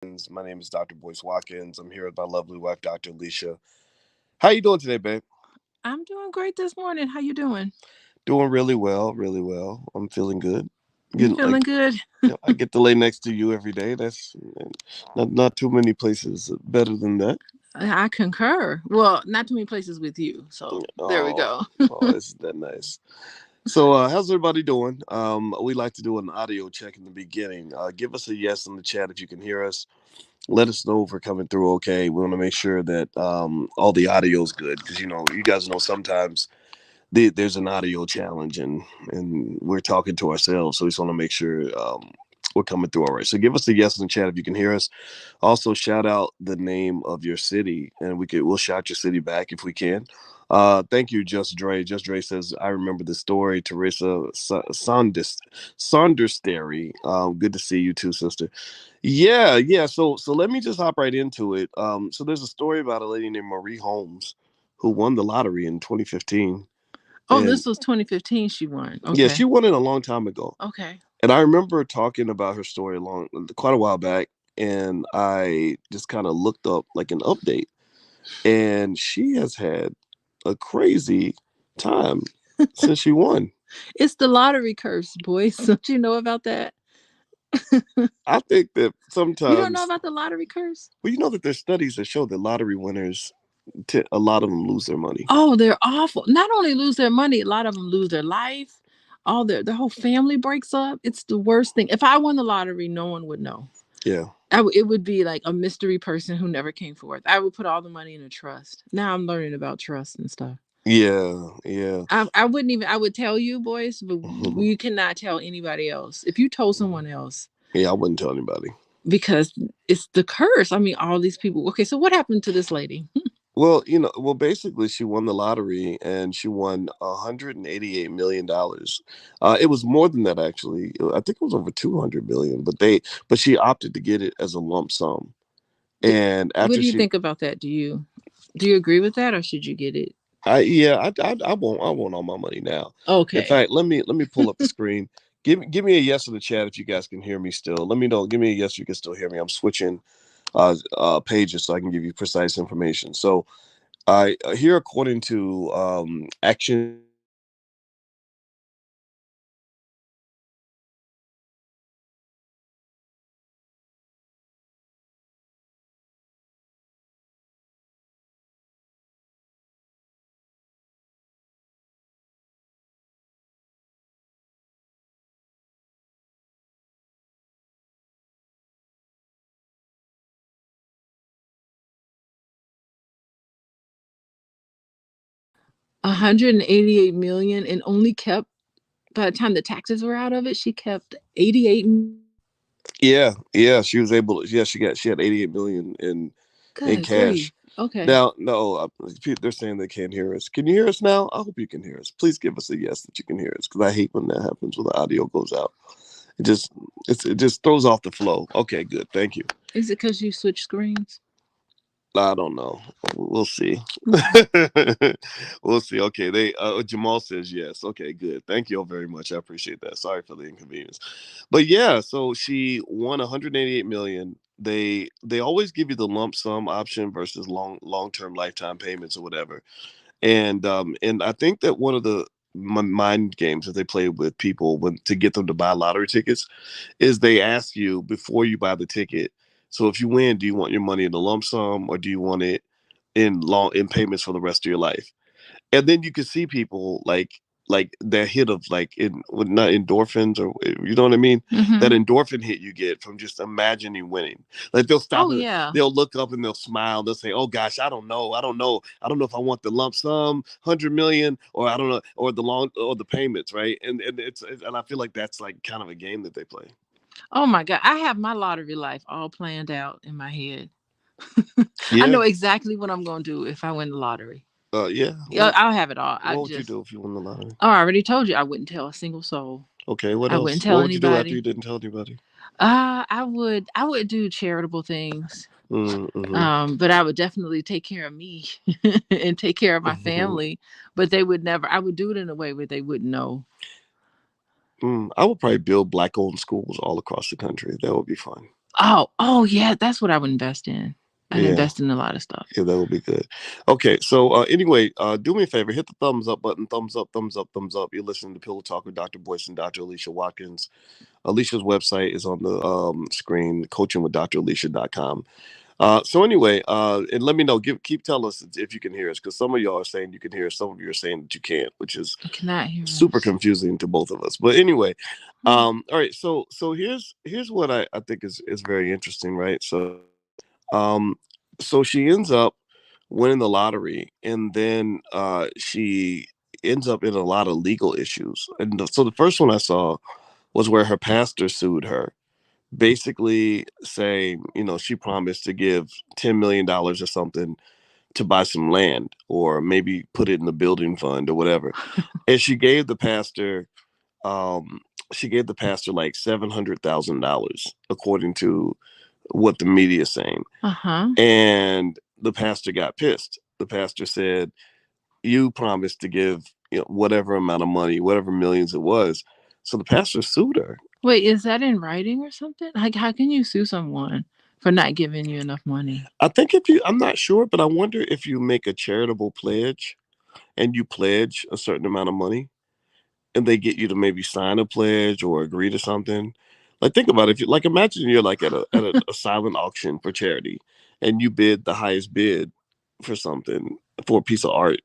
Watkins. My name is Dr. Boyce Watkins. I'm here with my lovely wife, Dr. Alicia. How you doing today, babe? I'm doing great this morning. How you doing? Doing really well, really well. I'm feeling good. You Getting feeling good? I get to lay next to you every day. That's not too many places better than that. I concur. Well, not too many places with you. So there we Oh, go. isn't that nice? So, how's everybody doing? We like to do an audio check in the beginning. Give us a yes in the chat if you can hear us. Let us know if we're coming through okay. We want to make sure that all the audio is good because you guys know sometimes there's an audio challenge and we're talking to ourselves, so we just want to make sure we're coming through all right. So give us a yes in the chat if you can hear us. Also, shout out the name of your city, and we'll shout your city back if we can. Thank you, Just Dre. Just Dre says, I remember the story. Teresa Saunderstery. Good to see you too, sister. Yeah. So let me just hop right into it. So there's a story about a lady named Marie Holmes who won the lottery in 2015. Oh, And this was 2015 she won. yeah, Okay. she won it a long time ago. Okay. And I remember talking about her story quite a while back. And I just kind of looked up like an update. And she has had a crazy time since she won. It's the lottery curse, boys. Don't you know about that? I think that You don't know sometimes, about the lottery curse? well, you know that there's studies that show that lottery winners, a lot of them lose their money. Oh, they're awful. Not only lose their money, a lot of them lose their life. All their whole family breaks up. It's the worst thing. If I won the lottery, no one would know. Yeah. It would be like a mystery person who never came forth. I would put all the money in a trust. Now I'm learning about trust and stuff. Yeah. Yeah. I wouldn't even, I would tell you, boys, but you cannot tell anybody else. If you told someone else, Yeah, I wouldn't tell anybody. because it's the curse. I mean, all these people. Okay, so what happened to this lady? Well, basically, she won the lottery and she won $188 million. It was more than that, actually. I think it was over 200 million, but she opted to get it as a lump sum. And What after do you she, think about that? Do you agree with that, or should you get it? I want all my money now. In Okay. fact, let me pull up the screen. Give me a yes in the chat if you guys can hear me still. Let me know. Give me a yes if you can still hear me. I'm switching pages so I can give you precise information. So I here, according to Action News, $188 million, and only kept, by the time the taxes were out of it, she kept 88 million. yeah, she was able. Yeah, she had 88 million in Good grief. cash. Okay. Now, no, they're saying they can't hear us. Can you hear us now? I hope you can hear us. Please give us a yes that you can hear us, because I hate when that happens when the audio goes out. It just it just throws off the flow. Okay, good. Thank you. Is it because you switched screens? I don't know. We'll see. We'll see. Okay, they Jamal says yes. Okay, good. Thank you all very much. I appreciate that. Sorry for the inconvenience. But yeah, so she won 188 million. They always give you the lump sum option versus long-term lifetime payments or whatever. And I think that one of the mind games that they play with people when to get them to buy lottery tickets is they ask you before you buy the ticket. So if you win, do you want your money in a lump sum or do you want it in payments for the rest of your life? And then you can see people like that hit of like not endorphins, or you know what I mean, that Mm-hmm. endorphin hit you get from just imagining winning. Like they'll stop Oh and yeah. they'll look up and they'll smile, they'll say, oh gosh, I don't know if I want the lump sum 100 million, or I don't know, or the long or the payments, right? And I feel like that's like kind of a game that they play. Oh my God. I have my lottery life all planned out in my head. I Yeah. know exactly what I'm going to do if I win the lottery. Yeah. Yeah, I'll have it all. I What would you just, do if you won the lottery? oh, I already told you I wouldn't tell a single soul. Okay, what I wouldn't else? tell What would you do after you anybody. didn't tell anybody? I would do charitable things. Mm-hmm. But I would definitely take care of me and take care of my family. But they would never. I would do it in a way where they wouldn't know. I would probably build black owned schools all across the country. That would be fun. Oh yeah, that's what I would invest in. I'd Yeah. invest in a lot of stuff. Yeah, that would be good. Okay, so anyway, do me a favor, hit the thumbs up button, thumbs up, thumbs up, thumbs up. You're listening to Pillow Talk with Dr. Boyce and Dr. Alicia Watkins. Alicia's website is on the screen, coachingwithdralicia.com. So anyway, and let me know, keep telling us if you can hear us, because some of y'all are saying you can hear us, some of you are saying that you can't, which is I cannot hear super us. confusing to both of us. But anyway, Hmm. all right, so here's what I think is very interesting, right? Um, so she ends up winning the lottery, and then she ends up in a lot of legal issues. And so the first one I saw was where her pastor sued her, basically saying, she promised to give $10 million or something to buy some land, or maybe put it in the building fund or whatever. And um, she gave the pastor like $700,000, according to what the media is saying. Uh-huh. And the pastor got pissed. The pastor said, "You promised to give, whatever amount of money, whatever millions it was." So the pastor sued her. Wait, is that in writing or something? Like, how can you sue someone for not giving you enough money? I think I'm not sure, but I wonder if you make a charitable pledge and you pledge a certain amount of money, and they get you to maybe sign a pledge or agree to something. Like, think about it. If you like, imagine you're like a silent auction for charity, and you bid the highest bid for something, for a piece of art.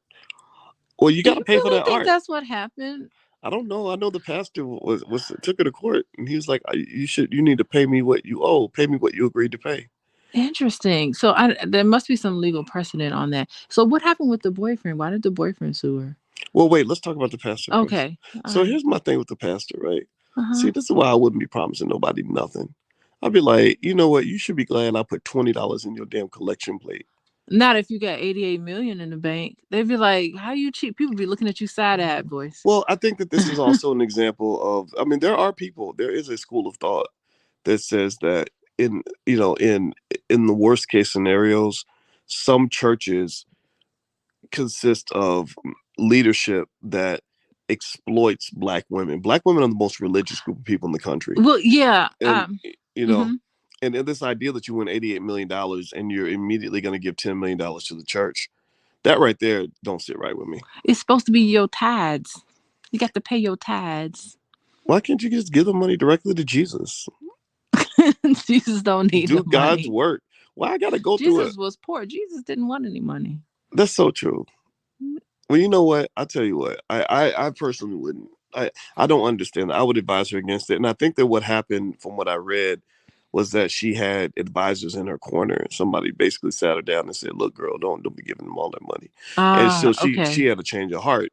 Well, you Do got to you pay for really that think art. that's what happened? I don't know. I know the pastor was took her to court, and he was like, You need to pay me what you owe. Pay me what you agreed to pay." Interesting. So there must be some legal precedent on that. So what happened with the boyfriend? Why did the boyfriend sue her? Well, wait. Let's talk about the pastor first. Okay. All So right. here's my thing with the pastor, right? Uh-huh. See, this is why I wouldn't be promising nobody nothing. I'd be like, you know what? You should be glad I put $20 in your damn collection plate. Not if you got 88 million in the bank. They'd be like, how you cheap? People be looking at you side-eyed, boys. Well, I think that this is also an example of. I mean, there is a school of thought that says that in the worst case scenarios, some churches consist of leadership that exploits black women. Black women are the most religious group of people in the country, Well, yeah. and you know, Mhm. and this idea that you win $88 million and you're immediately going to give $10 million to the church, that right there don't sit right with me. It's supposed to be your tithes. You got to pay your tithes. Why can't you just give the money directly to Jesus? Jesus don't need Do the God's money. work. Why I got to go through it? Jesus was poor. Jesus didn't want any money. That's so true. Well, you know what? I tell you what. I personally wouldn't. I don't understand. I would advise her against it. And I think that what happened, from what I read, was that she had advisors in her corner. Somebody basically sat her down and said, "Look, girl, don't be giving them all that money." And so she Okay. had a change of heart,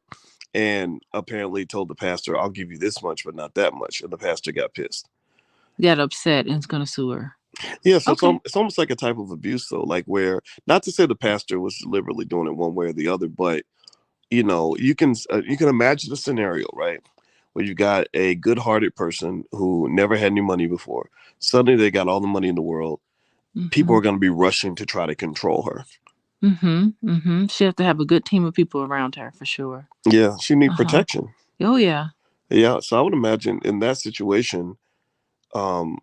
and apparently told the pastor, "I'll give you this much, but not that much." And the pastor got pissed. Got upset and is gonna sue her. Yeah, so Okay. it's almost like a type of abuse, though. Like, where, not to say the pastor was deliberately doing it one way or the other, but you can imagine the scenario, right, where you got a good-hearted person who never had any money before. Suddenly they got all the money in the world. People Mm-hmm. are going to be rushing to try to control her. Mm-hmm. Mm-hmm. She has to have a good team of people around her for sure. Yeah, she need Uh-huh. protection. Oh yeah. Yeah, so I would imagine in that situation, um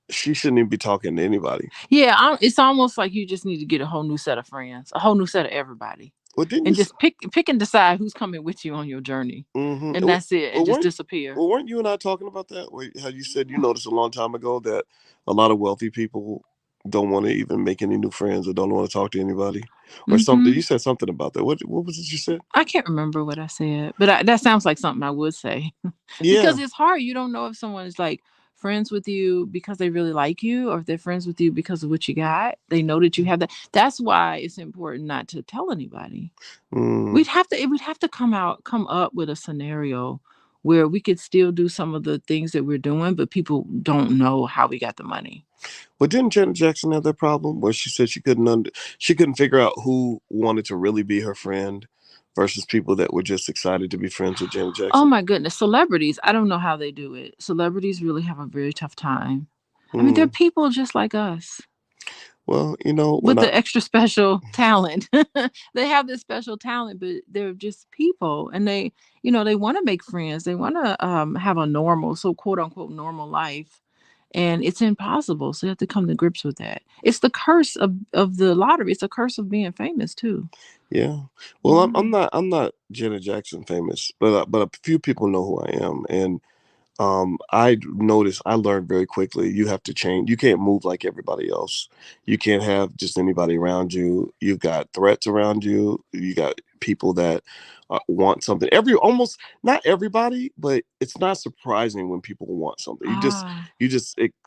she shouldn't even be talking to anybody. Yeah, it's almost like you just need to get a whole new set of friends, a whole new set of everybody, Well, didn't you and just pick and decide who's coming with you on your journey, mm-hmm. and that's it, and well, just weren't disappear. well, weren't you and I talking about that? How you said you noticed a long time ago that a lot of wealthy people don't want to even make any new friends, or don't want to talk to anybody, or something. Mm-hmm. You said something about that. What was it you said? I can't remember what I said, but that sounds like something I would say. Yeah. Because it's hard. You don't know if someone is like friends with you because they really like you, or if they're friends with you because of what you got. They know that you have that. That's why it's important not to tell anybody. Mm. We'd have to come up with a scenario where we could still do some of the things that we're doing, but people don't know how we got the money. But didn't Janet Jackson have that problem where she said she couldn't figure out who wanted to really be her friend versus people that were just excited to be friends with Janet Oh Jackson? my goodness, celebrities! I don't know how they do it. Celebrities really have a very tough time. I mean, they're Mm. people just like us, Well, with the extra special talent. They have this special talent, but they're just people, and they want to make friends. They want to have a normal, so quote unquote normal life, and it's impossible. So you have to come to grips with that. It's the curse of the lottery. It's a curse of being famous too. Yeah. Well, Yeah. I'm not Janet Jackson famous, but a few people know who I am, and I noticed, I learned very quickly, you have to change. You can't move like everybody else. You can't have just anybody around you. You've got threats around you. You got people that want something. Almost not everybody, but it's not surprising when people want something. Ah.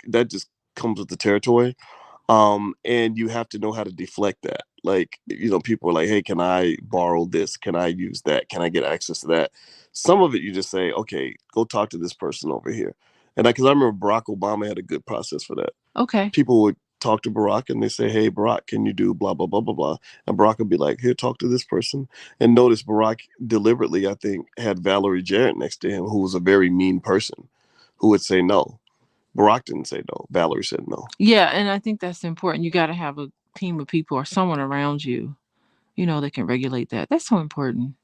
That just comes with the territory. And you have to know how to deflect that. Like, people are like, hey, can I borrow this? Can I use that? Can I get access to that? Some of it you just say, okay, go talk to this person over here. And because I remember Barack Obama had a good process for that. Okay. People would talk to Barack and they say, hey, Barack, can you do blah, blah, blah, blah, blah. And Barack would be like, here, talk to this person. And notice Barack deliberately, I think, had Valerie Jarrett next to him, who was a very mean person, who would say no. Barack didn't say no. Valerie said no. Yeah, and I think that's important. You got to have a team of people or someone around you, that can regulate that. That's so important.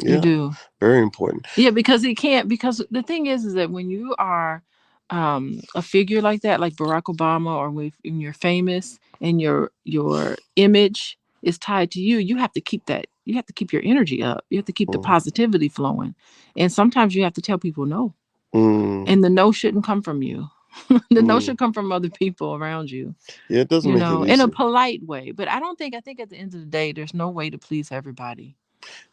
You Yeah, do. very important. Yeah, because it can't. Because the thing is that when you are a figure like that, like Barack Obama, or when you're famous and your image is tied to you, you have to keep that. You have to keep your energy up. You have to keep the Mm, positivity flowing, and sometimes you have to tell people no, mm, and the no shouldn't come from you. The no mm. should come from other people around you, Yeah, it doesn't make it in a easy. polite way. But I don't think. I think at the end of the day, there's no way to please everybody.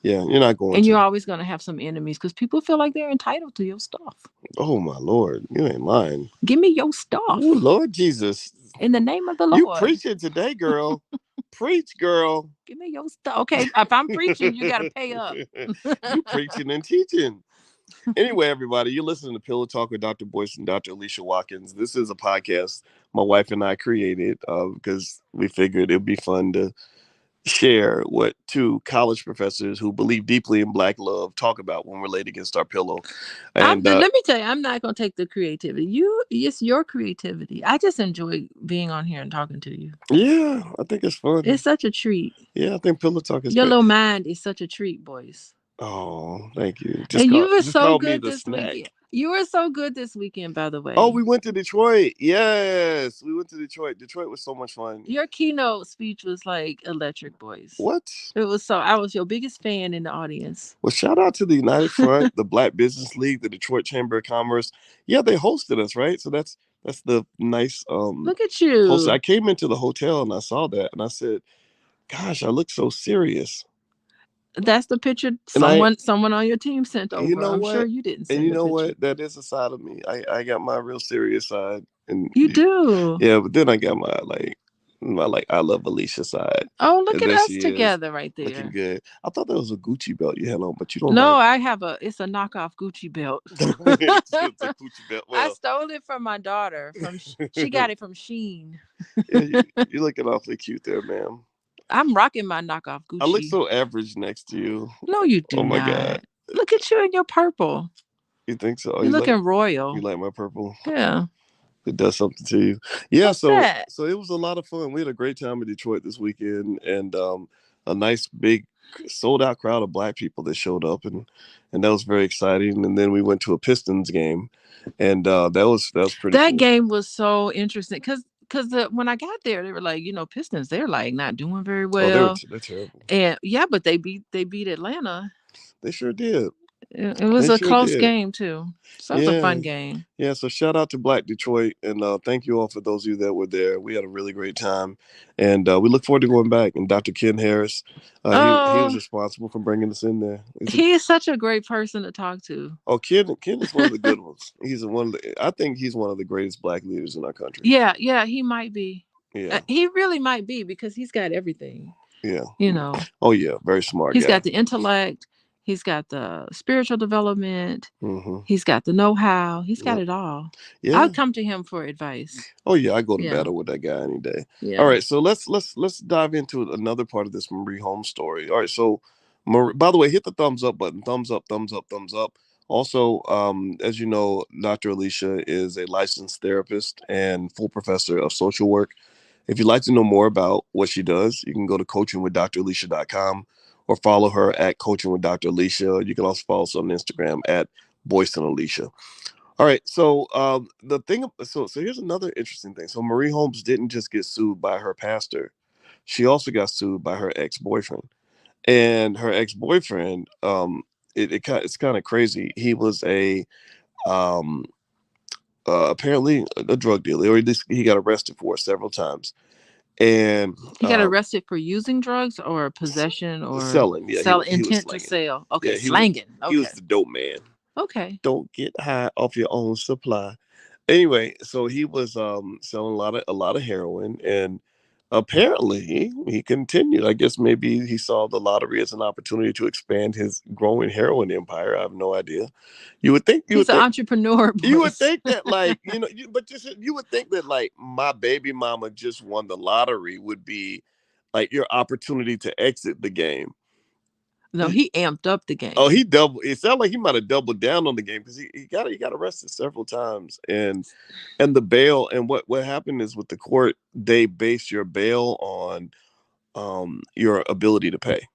Yeah, you're not going And you're to. always going to have some enemies because people feel like they're entitled to your stuff. Oh my Lord, you ain't lying. Give me your Oh stuff Lord Jesus, in the name of the you Lord. preaching today, girl. Preach, girl. Give me your stuff. Okay, if I'm preaching, you got to pay up. You preaching and teaching. Anyway, everybody, you're listening to Pillow Talk with Dr. Boyce and Dr. Alicia Watkins. This is a podcast my wife and I created because we figured it'd be fun to share what two college professors who believe deeply in Black love talk about when we're laid against our pillow. And Let me tell you, I'm not going to take the creativity. It's your creativity. I just enjoy being on here and talking to you. yeah, I think it's fun. It's such a treat. Yeah, I think Pillow Talk is Your great. little mind is such a treat, boys. Oh, thank you. And you were Just so call me good the this weekend. snack. You were so good this weekend, by the Oh, way. we went to Detroit. Yes, we went to Detroit. Detroit was so much fun. Your keynote speech was like electric, boys. What? It was so. I was your biggest fan in the audience. Well, shout out to the United Front, the Black Business League, the Detroit Chamber of Commerce. Yeah, they hosted us, right? So that's the nice Look at host. you. I came into the hotel and I saw that and I said, "Gosh, I look so serious." That's the picture And someone on your team sent you over. know I'm sure what? you didn't And send you the know picture. what? That is a side of me. I got my real serious side, and You do. yeah, but then I got my like I love Alicia side, Oh, look and at there us she is, together right looking there. good. I thought that was a Gucci belt you had on, but you don't No, like. I have it's a knockoff Gucci belt. It's a Gucci belt. I Well, stole it from my daughter. She got it from Sheen. yeah, you're looking awfully cute there, ma'am. I'm rocking my knockoff I look Gucci. so average next to you. No, you Oh do my god, not. Look at you in your purple. you think so? You're looking You royal. like my purple? Yeah. It does something to you. Yeah, What's that? so it was a lot of fun. We had a great time in Detroit this weekend, and a nice big sold out crowd of Black people that showed up, and that was very exciting. And then we went to a Pistons game, and that was pretty That cool. game was so interesting because when I got there, they were like, Pistons, they're like not doing very Oh, well, they're terrible. and yeah, but they beat Atlanta. They sure did. It was They a sure close did. game too, so it was a Yeah. fun game. Yeah, so shout out to Black Detroit, and thank you all for those of you that were there. We had a really great time, and we look forward to going back. And Dr. Ken Harris, he was Oh, responsible for bringing us in there. he is such a great person to talk to. Ken is one of the good ones. I think he's one of the greatest Black leaders in our country. Yeah, he might be. Yeah, He really might be because he's got everything. yeah. You know, Oh yeah, very smart he's guy. got the intellect, he's got the spiritual development, Hmm. he's got the know-how, he's got Yep. it all. Yeah. I'll come to him for advice. Oh yeah, I go to Yeah, battle with that guy any day. All yeah. right, so let's dive into another part of this Marie Holmes story. All right, so Marie, by the way, hit the thumbs up button. Thumbs up, thumbs up, thumbs up. Also, as you know, Dr. Alicia is a licensed therapist and full professor of social work. If you'd like to know more about what she does, you can go to coachingwithdralicia.com or follow her at Coaching with Dr. Alicia. You can also follow us on Instagram at Boyce and Alicia. All right. So the thing. So here's another interesting thing. So Marie Holmes didn't just get sued by her pastor; she also got sued by her ex boyfriend. And her ex boyfriend, it's kind of crazy. He was a um apparently a drug dealer, or at least he got arrested for it several times. And He got arrested for using drugs or possession or selling, yeah, sell he was intent to slinging. sell. Okay, Yeah, slanging. he was Okay. the dope man. Okay. Don't get high off your own supply. Anyway, so he was selling a lot of heroin, and apparently he continued. I guess maybe he saw the lottery as an opportunity to expand his growing heroin empire. I have no idea. He's an entrepreneur, You would Boyce. think that, like, but just you would think that, like, my baby mama just won the lottery would be like your opportunity to exit the game. No, he amped up the Oh, game. he double. It sounded like he might have doubled down on the game because he got arrested several times, and the bail, and what happened is with the court they base your bail on your ability to pay.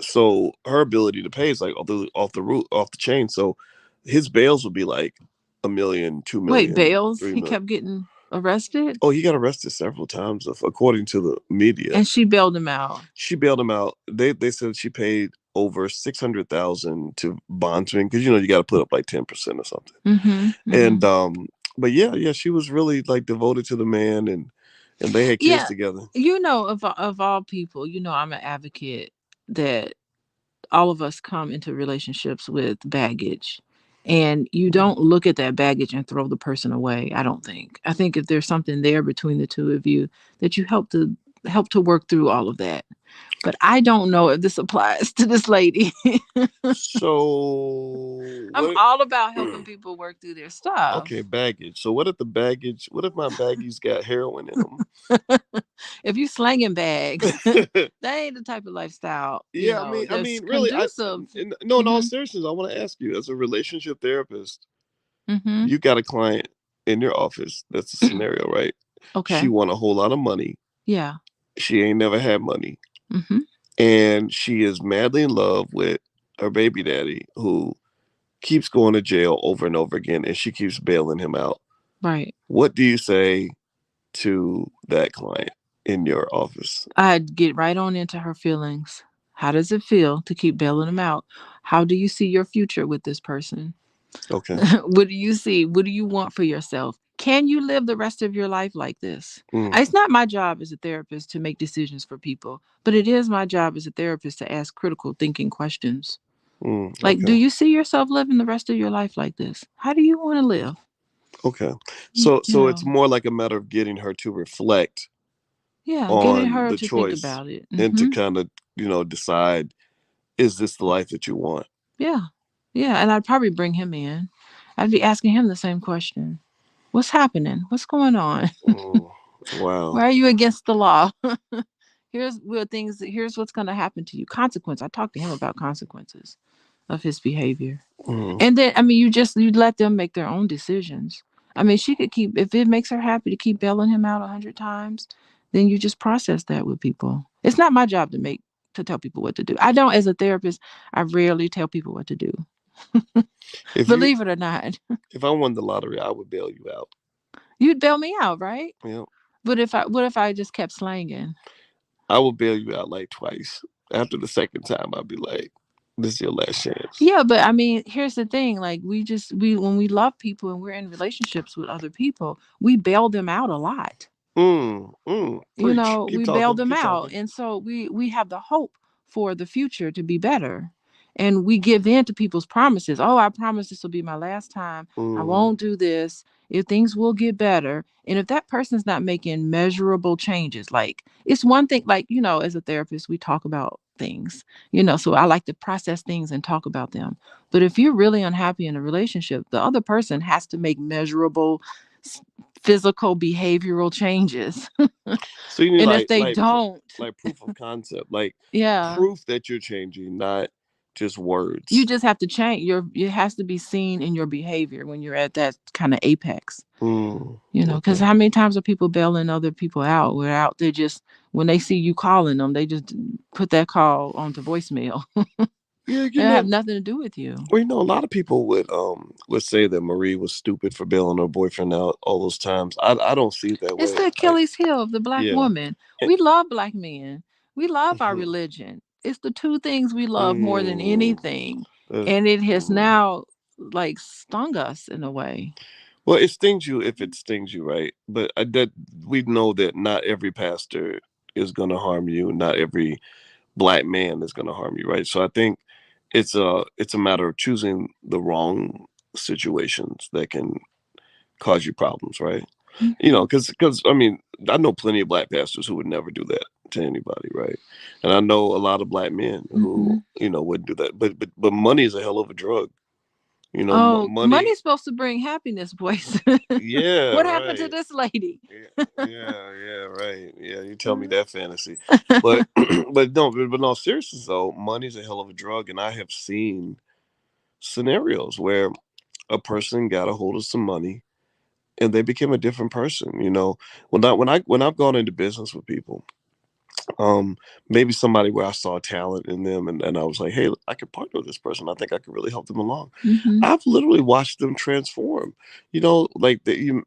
So her ability to pay is like off the chain. So his bails would be like 1 million, two Wait, million, Bales? three He million. kept getting arrested, Oh, he got arrested several times, according to the media. and she bailed him out. She bailed him out. They said she paid over 600,000 to bondsman because you got to put up like 10% or something. Mm-hmm. Mm-hmm. And but yeah, she was really like devoted to the man, and they had kids Yeah, together. of all people, I'm an advocate that all of us come into relationships with baggage. And you don't look at that baggage and throw the person away, I don't think. I think if there's something there between the two of you, that you help to work through all of that. But I don't know if this applies to this lady. So I'm what? all about helping people work through their Okay, stuff. baggage. So what if the baggage? What if my baggies got heroin in If you slanging bags, that them? ain't the type of lifestyle, Yeah, I that's mean, really, conducive. no, in all Mm-hmm. seriousness, I want to ask you, as a relationship therapist, Mm-hmm. you got a client in your office. That's a scenario, right? She Okay. won a whole lot of money. Yeah. She ain't never had money, Mm-hmm. and she is madly in love with her baby daddy, who keeps going to jail over and over again, and she keeps bailing him out. Right. What do you say to that client in your office? I'd get right on into her feelings. How does it feel to keep bailing them out? How do you see your future with this person? Okay. What do you see? What do you want for yourself? Can you live the rest of your life like this? Mm, It's not my job as a therapist to make decisions for people, but it is my job as a therapist to ask critical thinking questions. Like, do okay. you see yourself living the rest of your life like this? How do you want to live? Okay. You, you So it's know, more like a matter of getting her to reflect yeah, getting on her the to think choice about it. and to Hmm. kind of, decide, is this the life that you want? Yeah. Yeah. And I'd probably bring him in. I'd be asking him the same question. What's happening? What's going on? Mm, wow. Why are you against the law? Here's what's going to happen to you. Consequence. I talked to him about consequences of his behavior. Mm, And then, I mean, you let them make their own decisions. I mean, she could keep, if it makes her happy to keep bailing him out 100 times, then you just process that with people. It's not my job to tell people what to do. I don't, as a therapist, I rarely tell people what to do. if you Believe it or not. if I won the lottery, I would bail you out. You'd bail me out, right? Yeah. But what if I just kept slanging? I would bail you out like twice. After the second time, I'd be like, this is your last chance. Yeah, but I mean, here's the thing. Like, we when we love people and we're in relationships with other people, we bail them out a lot. Preach. Keep We bail talking. them Keep out, talking. and so we have the hope for the future to be better, and we give in to people's promises. Oh, I promise this will be my last time. I Mm, won't do this. If things will get better, and if that person's not making measurable changes, like, it's one thing, like, as a therapist we talk about things, so I like to process things and talk about them. But if you're really unhappy in a relationship, the other person has to make measurable s- physical behavioral changes. so you need And if they don't, like proof of concept, like yeah, proof that you're changing, not just you words. just have to change it has to be seen in your behavior when you're at that kind of apex. Because Okay. how many times are people bailing other people out without they just when they see you calling them, they just put that call onto voicemail. Yeah, It have nothing to do with you. well, a lot of people would say that Marie was stupid for bailing her boyfriend out all those times. I don't see it that It's way. the Achilles heel of the black Yeah. woman. Eh, We love black men. We love our mhm, religion. It's the two things we love more than mm, anything. uh, And it has mm. now like stung us in a way. Well, it stings you if it stings you, right? But that we know that not every pastor is going to harm you. Not every black man is going to harm you, right? So I think it's a matter of choosing the wrong situations that can cause you problems, right? Hmm. Because I mean, I know plenty of black pastors who would never do that to anybody, right? And I know a lot of black men who Hmm. wouldn't do that. But money is a hell of a drug. Oh, Money. money's supposed to bring happiness, boys. Yeah, What happened to right. this lady? Yeah, right. Yeah, you tell me that fantasy, but but no, seriously though, money's a hell of a drug, and I have seen scenarios where a person got a hold of some money and they became a different person. When I've gone into business with people, um, maybe somebody where I saw talent in them, and I was like, hey, I could partner with this person. I think I could really help them along. Hmm. I've literally watched them transform. Like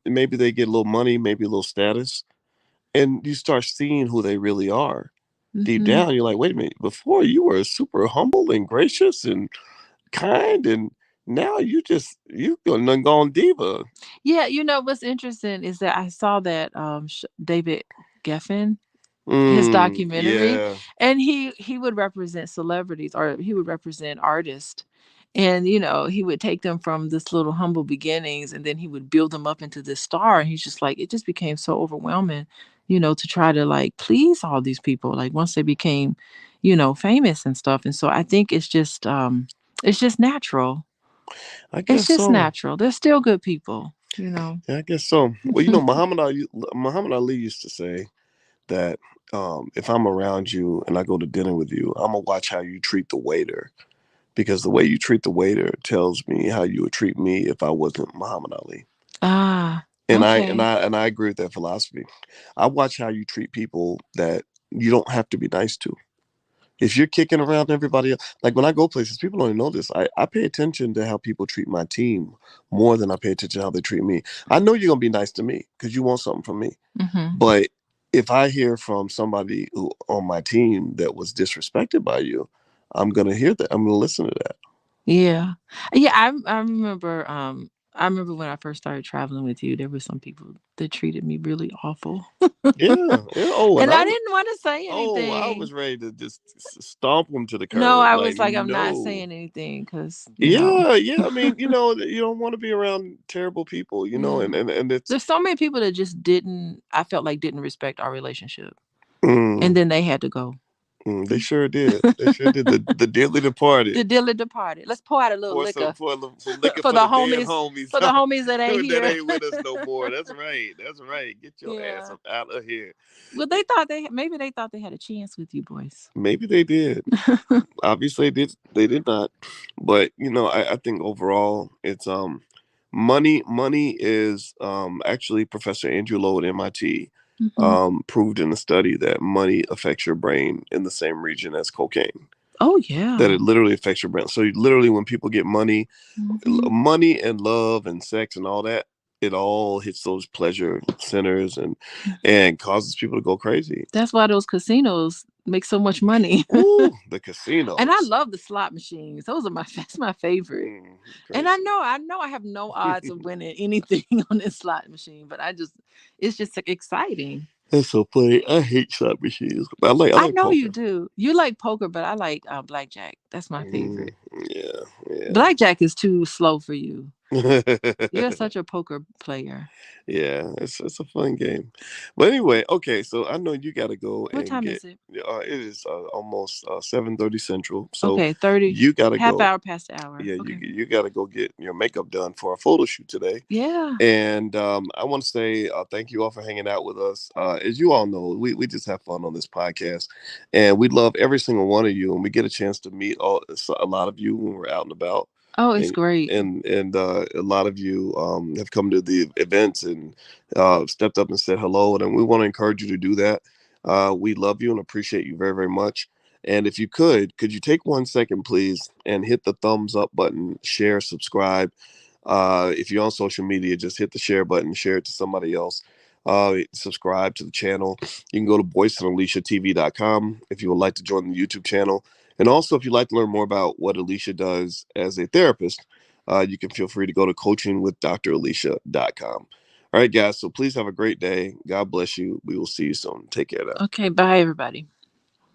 maybe they get a little money, maybe a little status, and you start seeing who they really are. Deep Hmm. down, you're like, wait a minute, before you were super humble and gracious and kind, and now you gone diva. Yeah, what's interesting is that I saw that David Geffen, his documentary, Yeah. and he would represent celebrities, or he would represent artists, and he would take them from this little humble beginnings, and then he would build them up into this star, and he's just like, it just became so overwhelming, to try to like please all these people, like once they became famous and stuff. And so I think it's just natural. I It's guess just so. natural. They're still good people. Yeah, I guess so. Well, Muhammad Ali used to say that if I'm around you and I go to dinner with you, I'm gonna watch how you treat the waiter because the way you treat the waiter tells me how you would treat me if I wasn't Muhammad Ali. Ah, And I and okay. I and I agree with that philosophy. I watch how you treat people that you don't have to be nice to. If you're kicking around everybody else, like when I go places, people don't even know this. I pay attention to how people treat my team more than I pay attention to how they treat me. I know you're gonna be nice to me because you want something from me. Mhm. But if I hear from somebody who on my team that was disrespected by you, I'm gonna hear that. I'm gonna listen to that. Yeah. Yeah, I remember when I first started traveling with you, there were some people that treated me really awful. Yeah, yeah. Oh, and And I I was didn't want to say I anything. was ready to just stomp them to the No, curb. I Like was like, I'm not no. saying anything because, Yeah, yeah. I mean, you don't want to be around terrible people, yeah. and it's There's so many people that just I felt like didn't respect our relationship. mm, And then they had to go. they sure did. They sure did. The dearly departed. The dearly departed. Let's pour out a little liquor Some liquor for for the the dead homies, homies for the homies that ain't that here. ain't with us no more. That's right. That's right. Get your ass Yeah. up out of here. Well, maybe they thought they had a chance with you boys. Maybe they did. Obviously, they did not. But I think overall, it's money. Money is actually Professor Andrew Lowe at MIT Hmm. proved in a study that money affects your brain in the same region as cocaine. Oh That yeah. it literally affects your brain. So literally, when people get money, Hmm. money and love and sex and all that, it all hits those pleasure centers and causes people to go crazy. That's why those casinos make so much money. Ooh, the And I casinos. love the slot machines. Those are my that's my favorite. And I Crazy. know I know I have no odds of winning anything on this slot machine, but it's just like, exciting. That's so funny. I hate slot machines. But I I like know you poker. do. You like poker, but I like blackjack. That's my Mm, favorite. yeah, yeah. Blackjack is too slow for you. You're such a poker player. Yeah, it's a fun game. But anyway, okay, so I know you got to go What and time get. is it? It is almost 7:30 Central, so Okay, 30, you got to half go. hour past the hour. Yeah, Okay. you got to go get your makeup done for a photo shoot today. Yeah. And I want to say thank you all for hanging out with us. As you all know, we just have fun on this podcast, and we love every single one of you. And we get a chance to meet a lot of you when we're out and about, Oh, it's and great. a lot of you have come to the events and stepped up and said hello. And we want to encourage you to do that. We love you and appreciate you very very much. And if you could you take 1 second, please, and hit the thumbs up button, share, subscribe. If you're on social media, just hit the share button, share it to somebody else. Subscribe to the channel. You can go to boyceandaliciatv.com if you would like to join the YouTube channel. And also, if you'd like to learn more about what Alicia does as a therapist, you can feel free to go to coachingwithdralicia.com. All right, guys. So please have a great day. God bless you. We will see you soon. Take care now. Okay, bye everybody.